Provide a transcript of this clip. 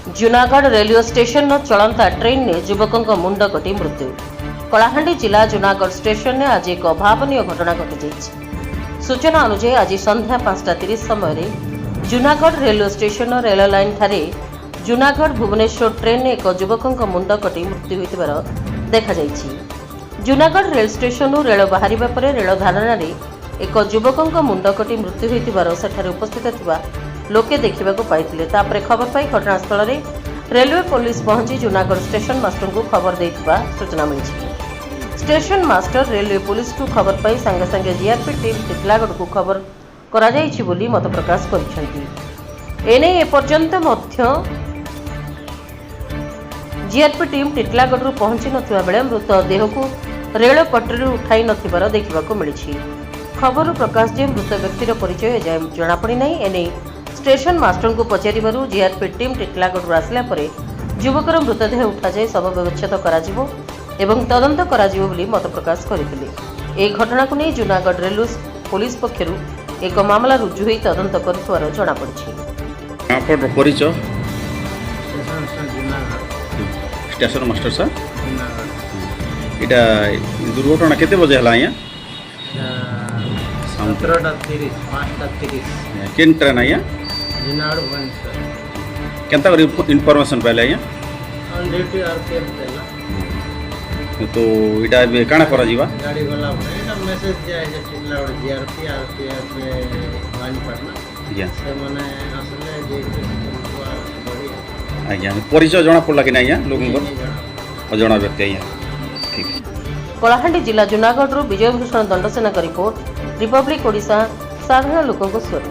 Junagadh railway station चलंता train ने युवकों मुंड कटी मृत्यु। कलाहांडी जिला जूनागढ़ स्टेशन ने आज एक अभावन घटना घटी। सूचना अनुसार आज संध्या 5:30 समय Junagarh railway station rail line ठारे जूनागढ़ भुवनेश्वर ट्रेन ने एक युवकों मुंड कटी मृत्यु होइतिबार देखा जायछि। जूनागढ़ रेल स्टेशन रेल बाहरिबा परे रेल धारणा एक युवकों मुंड कटी मृत्यु होइतिबार सेठारे उपस्थित थिबा लोके देखा पाई। तापरे खबर पाई घटनास्थल में रेलवे पुलिस पहुंची जूनागढ़ स्टेशन मास्टर को खबर देथिबा सूचना मिली। स्टेशन मास्टर रेलवे पुलिस को खबर पाई संगे संगे जीआरपी टीम टिटलागढ़ को खबर करा जायछि बोली मत प्रकाश करिसेंती। एने एपर्यंत मध्य जीआरपी टीम टिटलागढ़ पहुंची नथिबा बेले मृत देह को रेल पटरी उठाई नथिबार देखिबाको मिलिछि। खबर प्रकाश जे मृत व्यक्तिर परिचय जाय जणा पड़ी नै। एने स्टेशन मास्टर को पचारिबारु जीआरपी टीम टिटलागढ़ आसला परे युवकर मृतदेह उठा जाय शव व्यवच्छेद कराजिबो एवं तदंत कराजिबो बोली मत प्रकाश करथिले। ए घटना को नै जूनागढ़ रेलवे पुलिस पक्षरु एक मामला रुजु होई तदंत करथुवार जणा पड़छि। आपन परिचय स्टेशन मास्टर सर इटा दुर्घटना केते बजे हला या 17:30 केन ट्रेन आया जूनागढ़ भुवनेश्वर केनता करी इनफॉरमेशन पहले आया ऑन ड्यूटी आरपीएफ देला तो इटा काना करा जीवा गाड़ी गला परे एटा मैसेज जाय जे टिटलागढ़ जीआरपी आरपीएफ वानीपटना या से माने असले जे बड़ी आज्ञा परिचय जणा पड़ला कि नहीं लोगों को अजणा व्यक्ति आया। ठीक है। कलाहांडी जिला जूनागढ़ विजय भूषण दंडसेना का रिपोर्ट रिपब्लिक ओडिशा साधारण लोकों स्वर।